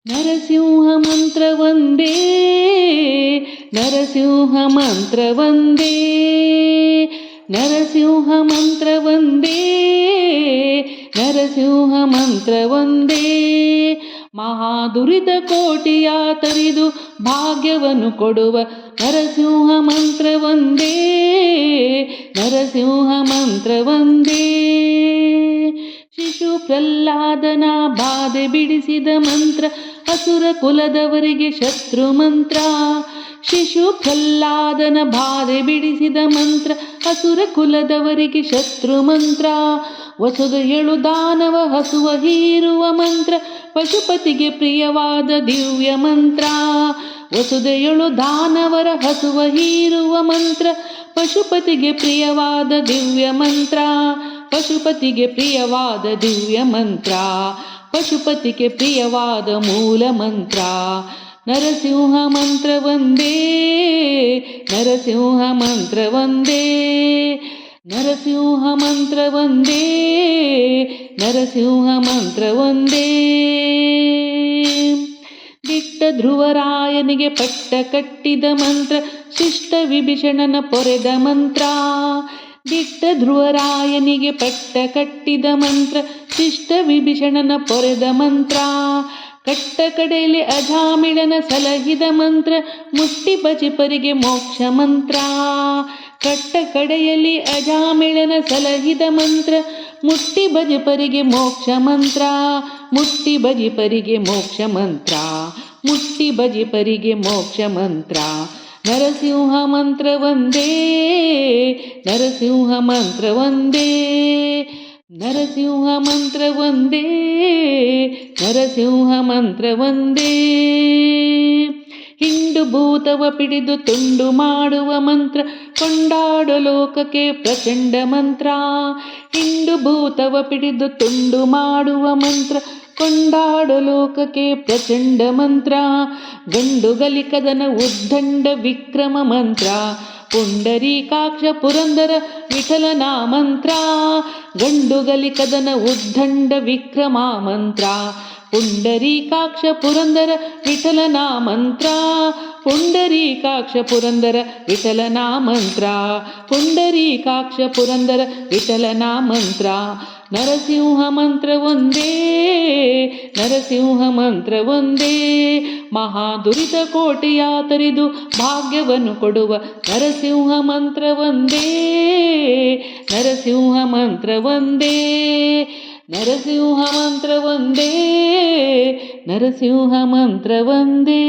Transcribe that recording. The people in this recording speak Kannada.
ನರಸಿಂಹ ಮಂತ್ರ ವಂದೇ, ನರಸಿಂಹ ಮಂತ್ರ ವಂದೇ, ನರಸಿಂಹ ಮಂತ್ರ ವಂದೇ, ನರಸಿಂಹ ಮಂತ್ರ ವಂದೇ. ಮಹಾದುರಿತ ಕೋಟಿಯ ತರಿದು ಭಾಗ್ಯವನ್ನು ಕೊಡುವ ನರಸಿಂಹ ಮಂತ್ರ ವಂದೇ, ನರಸಿಂಹ ಮಂತ್ರ ವಂದೇ. ಶಿಶು ಪ್ರಹ್ಲಾದನ ಬಾಧೆ ಬಿಡಿಸಿದ ಮಂತ್ರ, ಅಸುರ ಕುಲದವರಿಗೆ ಶತ್ರು ಮಂತ್ರ. ಶಿಶು ಪ್ರಹ್ಲಾದನ ಬಾಧೆ ಬಿಡಿಸಿದ ಮಂತ್ರ, ಅಸುರ ಕುಲದವರಿಗೆ ಶತ್ರು ಮಂತ್ರ. ವಸುದ 7 ದಾನವ ಹಸುವ ಹೀರುವ ಮಂತ್ರ, ಪಶುಪತಿಗೆ ಪ್ರಿಯವಾದ ದಿವ್ಯ ಮಂತ್ರ. ವಸುದ 7 ದಾನವರ ಹಸುವ ಹೀರುವ ಮಂತ್ರ, ಪಶುಪತಿಗೆ ಪ್ರಿಯವಾದ ದಿವ್ಯ ಮಂತ್ರ. ಪಶುಪತಿಗೆ ಪ್ರಿಯವಾದ ದಿವ್ಯ ಮಂತ್ರ, ಪಶುಪತಿಗೆ ಪ್ರಿಯವಾದ ಮೂಲ ಮಂತ್ರ. ನರಸಿಂಹ ಮಂತ್ರ ವಂದೇ, ನರಸಿಂಹ ಮಂತ್ರ ವಂದೇ, ನರಸಿಂಹ ಮಂತ್ರ ವಂದೇ, ನರಸಿಂಹ ಮಂತ್ರ ವಂದೇ. ದಿಟ್ಟ ಧ್ರುವರಾಯನಿಗೆ ಪಟ್ಟ ಕಟ್ಟಿದ ಮಂತ್ರ, ಶಿಷ್ಟ ವಿಭೀಷಣನ ಪೊರೆದ ಮಂತ್ರ. ದಿಟ್ಟ ಧ್ರುವರಾಯನಿಗೆ ಪಟ್ಟ ಕಟ್ಟಿದ ಮಂತ್ರ, ಶಿಷ್ಟ ವಿಭೀಷಣನ ಪೊರೆದ ಮಂತ್ರ. ಕಟ್ಟ ಕಡೆಯಲ್ಲಿ ಅಜಾಮಿಳನ ಸಲಹಿದ ಮಂತ್ರ, ಮುಷ್ಟಿ ಬಜಿಪರಿಗೆ ಮೋಕ್ಷ ಮಂತ್ರ. ಕಟ್ಟ ಕಡೆಯಲ್ಲಿ ಅಜಾಮಿಳನ ಸಲಹಿದ ಮಂತ್ರ, ಮುಷ್ಟಿ ಬಜಿಪರಿಗೆ ಮೋಕ್ಷ ಮಂತ್ರ. ಮುಷ್ಟಿ ಬಜಿಪರಿಗೆ ಮೋಕ್ಷ ಮಂತ್ರ, ಮುಷ್ಟಿ ಬಜಿಪರಿಗೆ ಮೋಕ್ಷ ಮಂತ್ರ. ನರಸಿಂಹ ಮಂತ್ರ ವಂದೇ, ನರಸಿಂಹ ಮಂತ್ರ ವಂದೇ, ನರಸಿಂಹ ಮಂತ್ರ ವಂದೇ, ನರಸಿಂಹ ಮಂತ್ರ ವಂದೇ. ಹಿಂಡು ಭೂತವ ಪಿಡಿದು ತುಂಡು ಮಾಡುವ ಮಂತ್ರ, ಕೊಂಡಾಡೋ ಲೋಕಕ್ಕೆ ಪ್ರಚಂಡ ಮಂತ್ರ. ಹಿಂಡು ಭೂತವ ಪಿಡಿದು ತುಂಡು ಮಾಡುವ ಮಂತ್ರ, ಕೊಂಡಾಡೋ ಲೋಕಕ್ಕೆ ಪ್ರಚಂಡ ಮಂತ್ರ. ಗಂಡು ಗಲಿಕದನ ಉದ್ದಂಡ ವಿಕ್ರಮ ಮಂತ್ರ, ಪುಂಡರೀಕಾಕ್ಷ ಪುರಂದರ ವಿಠಲನ ಮಂತ್ರ. ಗಂಡು ಗಲಿಕದನ ಉದ್ದಂಡ ವಿಕ್ರಮ ಮಂತ್ರ, ಪುಂಡರೀಕಾಕ್ಷ ಪುರಂದರ ವಿಠಲನ ಮಂತ್ರ. ಪುಂಡರೀಕಾಕ್ಷ ಪುರಂದರ ವಿಠಲನ ಮಂತ್ರ, ಪುಂಡರೀಕಾಕ್ಷ ಪುರಂದರ ವಿಠಲನ ಮಂತ್ರ. ನರಸಿಂಹ ಮಂತ್ರ ವಂದೇ, ನರಸಿಂಹ ಮಂತ್ರ ವಂದೇ. ಮಹಾದುರಿತ ಕೋಟೆಯ ತರಿದು ಭಾಗ್ಯವನ್ನು ಕೊಡುವ ನರಸಿಂಹ ಮಂತ್ರ ವಂದೇ, ನರಸಿಂಹ ಮಂತ್ರ ವಂದೇ, ನರಸಿಂಹ ಮಂತ್ರ ವಂದೇ, ನರಸಿಂಹ ಮಂತ್ರ ವಂದೇ.